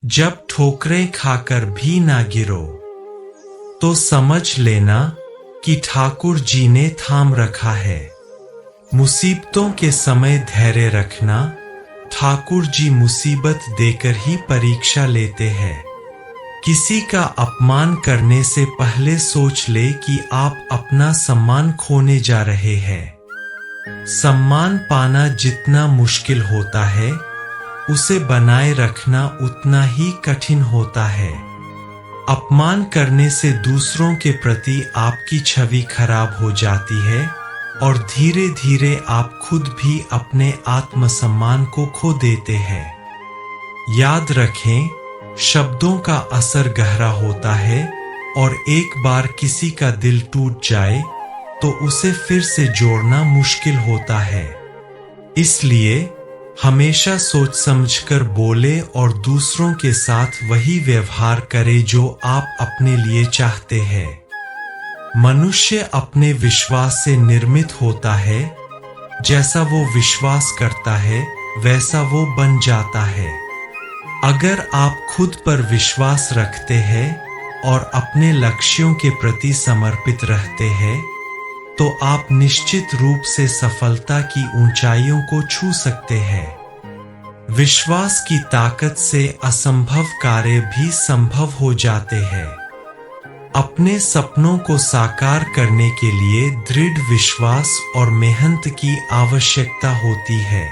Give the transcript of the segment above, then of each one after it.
जब ठोकरें खाकर भी ना गिरो, तो समझ लेना कि ठाकुर जी ने थाम रखा है। मुसीबतों के समय धैर्य रखना, ठाकुर जी मुसीबत देकर ही परीक्षा लेते हैं। किसी का अपमान करने से पहले सोच ले कि आप अपना सम्मान खोने जा रहे हैं। सम्मान पाना जितना मुश्किल होता है, उसे बनाए रखना उतना ही कठिन होता है। अपमान करने से दूसरों के प्रति आपकी छवि खराब हो जाती है और धीरे धीरे आप खुद भी अपने आत्मसम्मान को खो देते हैं। याद रखें, शब्दों का असर गहरा होता है और एक बार किसी का दिल टूट जाए तो उसे फिर से जोड़ना मुश्किल होता है। इसलिए हमेशा सोच समझकर बोले और दूसरों के साथ वही व्यवहार करे जो आप अपने लिए चाहते हैं। मनुष्य अपने विश्वास से निर्मित होता है। जैसा वो विश्वास करता है, वैसा वो बन जाता है। अगर आप खुद पर विश्वास रखते हैं और अपने लक्ष्यों के प्रति समर्पित रहते हैं, तो आप निश्चित रूप से सफलता की ऊंचाइयों को छू सकते हैं। विश्वास की ताकत से असंभव कार्य भी संभव हो जाते हैं। अपने सपनों को साकार करने के लिए दृढ़ विश्वास और मेहनत की आवश्यकता होती है।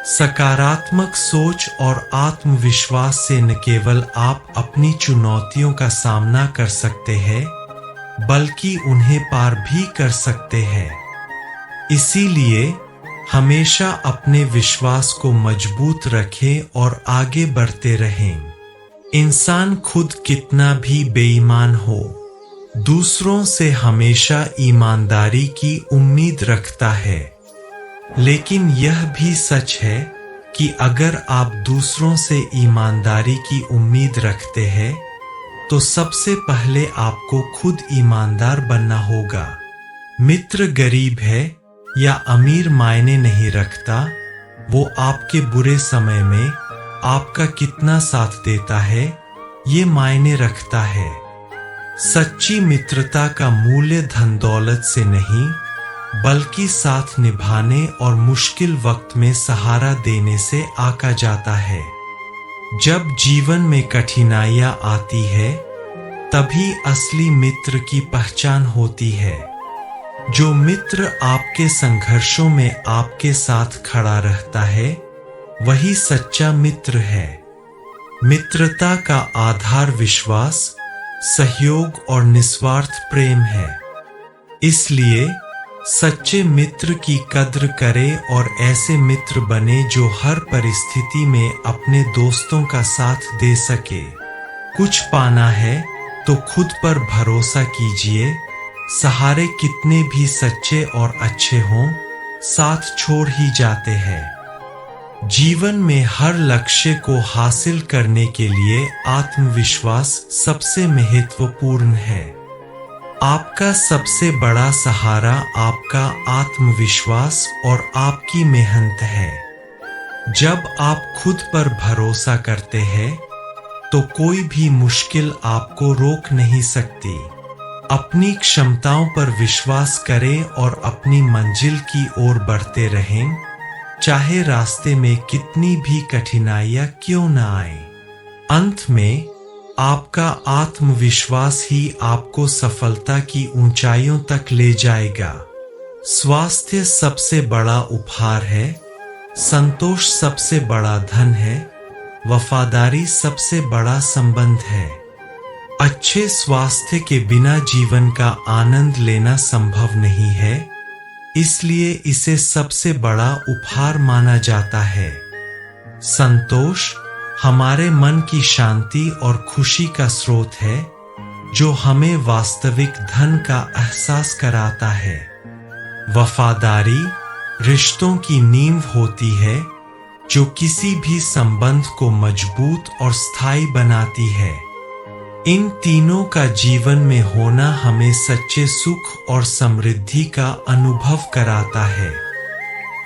सकारात्मक सोच और आत्मविश्वास से न केवल आप अपनी चुनौतियों का सामना कर सकते हैं, बल्कि उन्हें पार भी कर सकते हैं। इसीलिए हमेशा अपने विश्वास को मजबूत रखें और आगे बढ़ते रहें। इंसान खुद कितना भी बेईमान हो, दूसरों से हमेशा ईमानदारी की उम्मीद रखता है। लेकिन यह भी सच है कि अगर आप दूसरों से ईमानदारी की उम्मीद रखते हैं, तो सबसे पहले आपको खुद ईमानदार बनना होगा। मित्र गरीब है या अमीर मायने नहीं रखता, वो आपके बुरे समय में आपका कितना साथ देता है, ये मायने रखता है। सच्ची मित्रता का मूल्य धन दौलत से नहीं, बल्कि साथ निभाने और मुश्किल वक्त में सहारा देने से आका जाता है। जब जीवन में कठिनाइयां आती है, तभी असली मित्र की पहचान होती है। जो मित्र आपके संघर्षों में आपके साथ खड़ा रहता है, वही सच्चा मित्र है। मित्रता का आधार विश्वास, सहयोग और निस्वार्थ प्रेम है। इसलिए सच्चे मित्र की कद्र करें और ऐसे मित्र बने जो हर परिस्थिति में अपने दोस्तों का साथ दे सके। कुछ पाना है तो खुद पर भरोसा कीजिए। सहारे कितने भी सच्चे और अच्छे हों, साथ छोड़ ही जाते हैं। जीवन में हर लक्ष्य को हासिल करने के लिए आत्मविश्वास सबसे महत्वपूर्ण है। आपका सबसे बड़ा सहारा आपका आत्मविश्वास और आपकी मेहनत है। जब आप खुद पर भरोसा करते हैं, तो कोई भी मुश्किल आपको रोक नहीं सकती। अपनी क्षमताओं पर विश्वास करें और अपनी मंजिल की ओर बढ़ते रहें, चाहे रास्ते में कितनी भी कठिनाइयां क्यों न आए। अंत में आपका आत्मविश्वास ही आपको सफलता की ऊंचाइयों तक ले जाएगा। स्वास्थ्य सबसे बड़ा उपहार है, संतोष सबसे बड़ा धन है, वफादारी सबसे बड़ा संबंध है। अच्छे स्वास्थ्य के बिना जीवन का आनंद लेना संभव नहीं है, इसलिए इसे सबसे बड़ा उपहार माना जाता है। संतोष हमारे मन की शांति और खुशी का स्रोत है, जो हमें वास्तविक धन का एहसास कराता है। वफादारी रिश्तों की नींव होती है, जो किसी भी संबंध को मजबूत और स्थायी बनाती है। इन तीनों का जीवन में होना हमें सच्चे सुख और समृद्धि का अनुभव कराता है।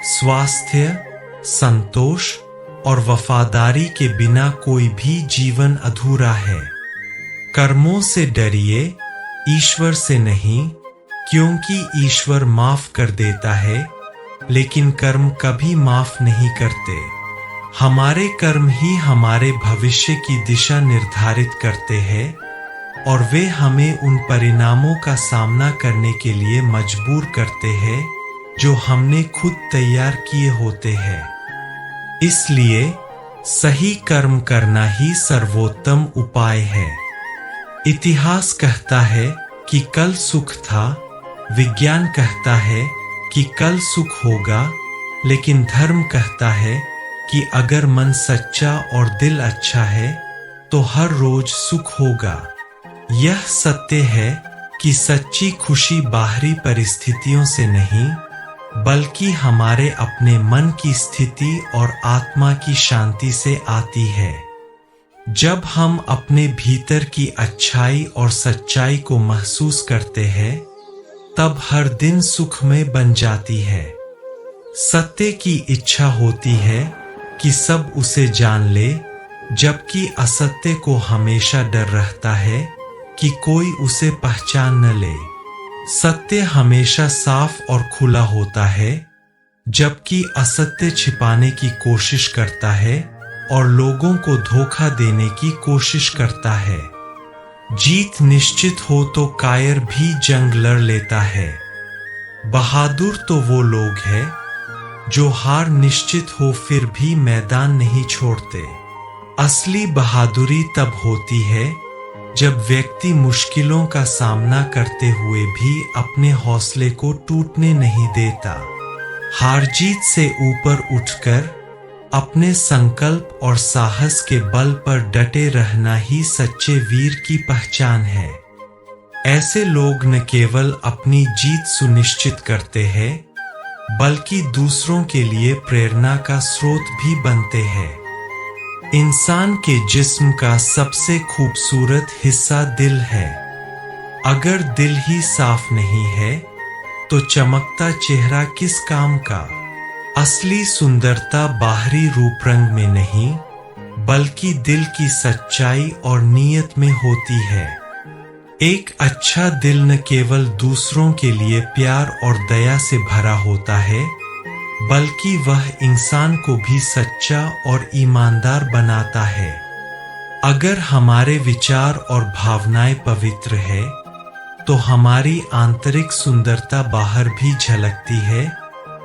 स्वास्थ्य, संतोष, और वफादारी के बिना कोई भी जीवन अधूरा है। कर्मों से डरिए, ईश्वर से नहीं, क्योंकि ईश्वर माफ कर देता है, लेकिन कर्म कभी माफ नहीं करते। हमारे कर्म ही हमारे भविष्य की दिशा निर्धारित करते हैं और वे हमें उन परिणामों का सामना करने के लिए मजबूर करते हैं जो हमने खुद तैयार किए होते हैं। इसलिए सही कर्म करना ही सर्वोत्तम उपाय है। इतिहास कहता है कि कल सुख था, विज्ञान कहता है कि कल सुख होगा, लेकिन धर्म कहता है कि अगर मन सच्चा और दिल अच्छा है तो हर रोज सुख होगा। यह सत्य है कि सच्ची खुशी बाहरी परिस्थितियों से नहीं, बल्कि हमारे अपने मन की स्थिति और आत्मा की शांति से आती है। जब हम अपने भीतर की अच्छाई और सच्चाई को महसूस करते हैं, तब हर दिन सुखमय बन जाती है। सत्य की इच्छा होती है कि सब उसे जान ले, जबकि असत्य को हमेशा डर रहता है कि कोई उसे पहचान न ले। सत्य हमेशा साफ और खुला होता है, जबकि असत्य छिपाने की कोशिश करता है और लोगों को धोखा देने की कोशिश करता है। जीत निश्चित हो तो कायर भी जंग लड़ लेता है। बहादुर तो वो लोग हैं जो हार निश्चित हो फिर भी मैदान नहीं छोड़ते। असली बहादुरी तब होती है जब व्यक्ति मुश्किलों का सामना करते हुए भी अपने हौसले को टूटने नहीं देता। हार जीत से ऊपर उठकर अपने संकल्प और साहस के बल पर डटे रहना ही सच्चे वीर की पहचान है। ऐसे लोग न केवल अपनी जीत सुनिश्चित करते हैं, बल्कि दूसरों के लिए प्रेरणा का स्रोत भी बनते हैं। इंसान के जिस्म का सबसे खूबसूरत हिस्सा दिल है। अगर दिल ही साफ नहीं है तो चमकता चेहरा किस काम का। असली सुंदरता बाहरी रूप रंग में नहीं, बल्कि दिल की सच्चाई और नीयत में होती है। एक अच्छा दिल न केवल दूसरों के लिए प्यार और दया से भरा होता है, बल्कि वह इंसान को भी सच्चा और ईमानदार बनाता है। अगर हमारे विचार और भावनाएं पवित्र है, तो हमारी आंतरिक सुंदरता बाहर भी झलकती है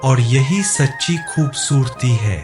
और यही सच्ची खूबसूरती है।